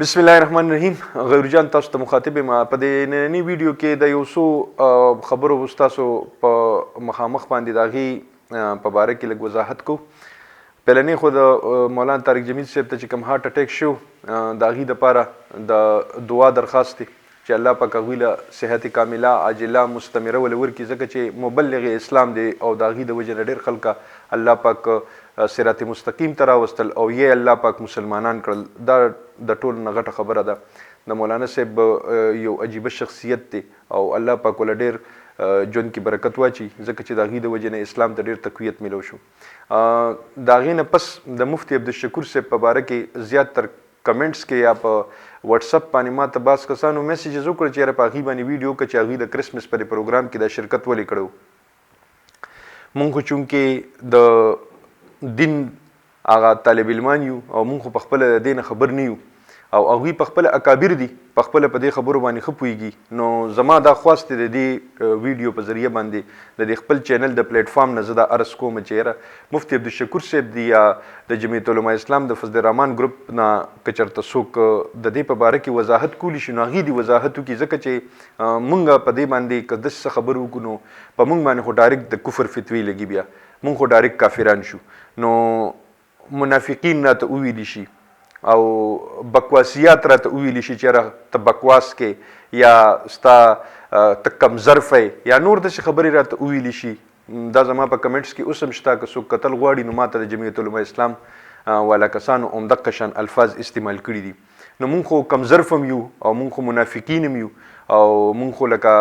بسم الله الرحمن الرحیم. غیر جان تاسو ته مخاطب ما په دې نننی ویډیو کې د یو څو خبرو تاسو په مخامخ باندې داغي په باره کې لږ وضاحت کو. پلنې خو د مولانا طارق جمیل صاحب ته چې کوم هارت اٹیک شو داغي د پاره د دعا درخواست دی چې الله پاک غویله صحت کامله عاجله مستمره ول ورکی ځکه چې مبلغ اسلام دی او داغي د وجه ډېر خلکا الله پاک صراط مستقیم ته راوستل او یې الله پاک مسلمانان کړل. دا د ټول نه غټه خبره ده. د مولانا صاحب یو عجیبه شخصیت دی او الله پاک ول ډېر جون کې برکت واچي ځکه چې داغي د وجه نه اسلام ته ډېر تقویت ملو شو. داغي نه پس د مفتی عبدالشکور صاحب په باره کې زیات تر کمنټس کې یا په واتس اپ باندې ما ته باز کسانو میسیجز وکړل چې په هغې باندې ویډیو که چې هغوی د کرسمس پر پروګرام کې د شرکت ولې کړو. مونږ خو چونکې د دین هغه طالب علمان یو او مونږ خو په خپله د دې نه خبر نه یو او هغوی په خپله اکابر دي په خپله په دې خبرو باندې ښه پوهېږي. نو زما دا خواست دی د دې ویډیو په ذریعه باندې د دې خپل چینل د پلیټفارم نه زه دا عرض کوم چې یاره مفتی عبدالشکور صاحب دی یا د جمعیت علماء اسلام د فضل الرحمن ګروپ نه که چېرته څوک د دې په باره کې وضاحت کولی شي نو هغې دې وضاحت وکړي ځکه چې مونږ په دې باندې که داسې څه خبرې وکړو نو په مونږ باندې خو ډایرکټ د کفر فتوی لګي بیا مونږ خو ډایرکټ کافران شو. نو منافقین راته وویلی شي او بکواسیات راته وویلی شي چې ته بکواس کې یا ستا ته کم ظرف یا نور داسې خبرې راته وویلی شي. دا زما په کمنټس کې اوس هم شته که څوک کتل غواړي نو ما ته د جمعیت علماء اسلام والا کسانو همدغه شان الفاظ استعمال کړي دي. نو مونږ خو کم ظرف هم یو او مونږ خو منافقین هم یو او مونږ خو لکه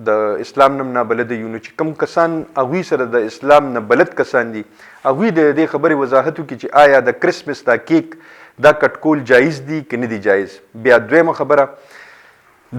د اسلام نه نابلده یو. نو چې کوم کسان هغوی سره د اسلام نه بلد کسان دي هغوی د دې خبرې وضاحت وکړي چې آیا د کرسمس دا کیک دا کټکول جایز دي که نه دي جایز. بیا دویمه خبره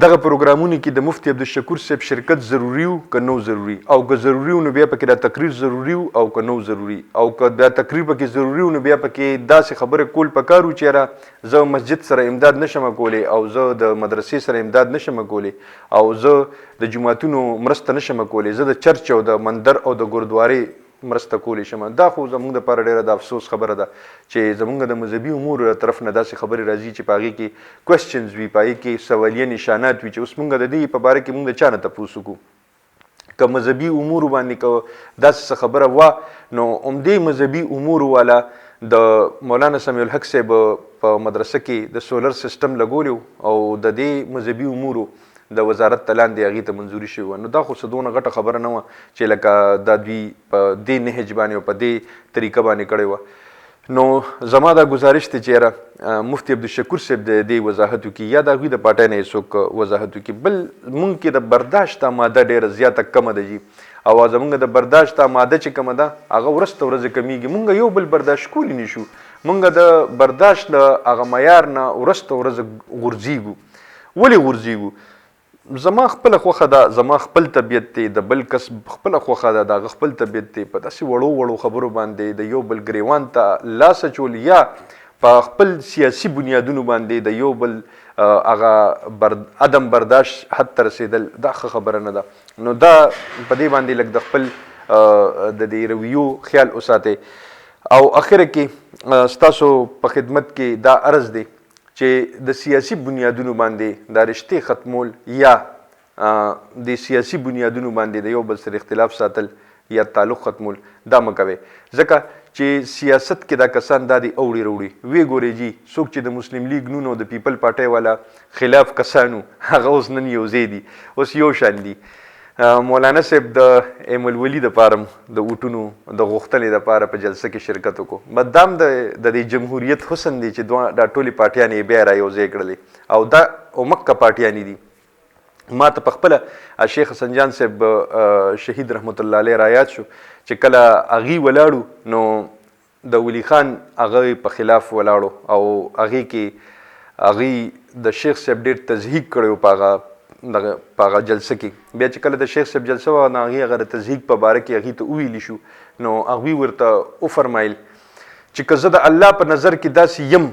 دغه پروګرامونو کې د مفتی عبدالشکور صاحب شرکت ضروري و که نو ضروري او که ضروري و نو بیا پکې دا تقریر ضروري و او که نو ضروري او که دا تقریر پکې ضروري و نو بیا پکې داسې خبرې کول پکار و چې یاره زه مسجد سره امداد نشم کولی او زه د مدرسې سره امداد نشم کولی او زه د جوماتونو مرسته نشم کولی زه د چرچ او د مندر او د ګردوارې مرسته کولی شم. دا خو زموږ دپاره ډېره د افسوس خبره ده چې زموږ د مذهبي امورو طرف نه داسې خبرې راځي چې په هغې کې کوېسچنز وي په هغې کې سوالیه نشانات وي چې اوس موږ د دې په باره کې موږ د چا نه تپوس وکړو. که مذهبي امورو باندې که داسې څه خبره وه نو همدې مذهبي امورو والا د مولانا سمیع الحق صاحب په مدرسه کې د سولر سیسټم لګولی او د دې مذهبي امورو د وزارت ته لاندې هغې ته منظوري شوې وه. نو دا خو څه دونه غټه خبره نه وه چې لکه دا دوی په دې نهج باندې او په دې طریقه باندې کړې وه. نو زما دا گزارش دی چې یاره مفتی عبدالشکور صاحب د دې وضاحت وکړي یا د هغوی د پارټۍ نه یې څوک وضاحت وکړي. بل مونږ کې د برداشت ماده ډېره زیاته کمه ده جي او زمونږ د برداشت ماده چې کمه ده هغه ورځ ته ورځې کمیږي. مونږ یو بل برداشت کولی نه شو. مونږ د برداشت د هغه معیار نه ورځ ته ورځ غورځېږو. ولې غورځېږو؟ زما خپله خوښه ده زما خپل طبیعت دی د بل کس خپله خوښه ده د هغه خپل طبیعت دی په داسې وړو خبرو باندې د یو بل ګریوان ته لاس اچول یا په خپل سیاسي بنیادونو باندې د یو بل هغه عدم برداشت حد ته رسېدل دا ښه خبره نه ده. نو دا په دې باندې لږ د خپل د دې رویو خیال وساتئ او اخره کې ستاسو په خدمت کې دا عرض دی چې د سیاسي بنیادونو باندې دا رشتې ختمول یا د سیاسي بنیادونو باندې د یو بل سره اختلاف ساتل یا تعلق ختمول دا مه کوئ ځکه چې سیاست کې دا کسان دا دی اوړي روړي وی ګورې جي څوک چې د مسلم لیگ نون او د پیپل پارټۍ والا خلاف کسانو هغه اوس نن یو ځای دي اوس یو شان دي. مولانا صاحب د ایم الولي دپاره د اوټونو د غوښتنې دپاره په جلسه کې شرکت وکړو. بدام د دې جمهوریت حسن دی چې دا ټولې پارټیانې یې بیا را یو ځای کړلې او دا اومکه پارټیانې دي. ما ته په خپله شیخ حسن جان صاحب شهید رحمت الله علیه رایاد شو چې کله هغې ولاړو نو د ولی خان هغه په خلاف ولاړو او هغې کې هغې د شیخ صاحب ډېر تضحیق کړی و په هغه جلسه کې. بیا چې کله د شیخ صاحب جلسه وه نو هغې هغه د تضحیق په باره کې هغې ته وویلي شو نو هغوی ورته وفرمایل چې که زه د الله په نظر کې داسې یم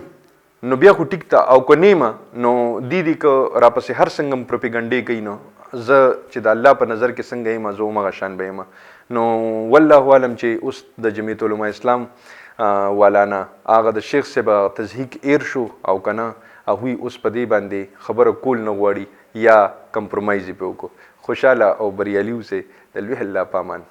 نو بیا خو ټیک ته او که نیمه نو دی که راپسې هر څنګه م پروپیګنډې کوي نو زه چې د الله په نظر کې څنګه یم زه همغه شان به یم. نو والله عالم چې اوس د جمعیت علماء اسلام والا نه هغه د شیخ صاحب تضحیق ایر شو او که نه هغوی اوس په دې باندې خبره کول نه غواړي یا کمپرومایز یې پرې وکړو. خوشحاله او بریالي اوسئ. د لوی الله په امان.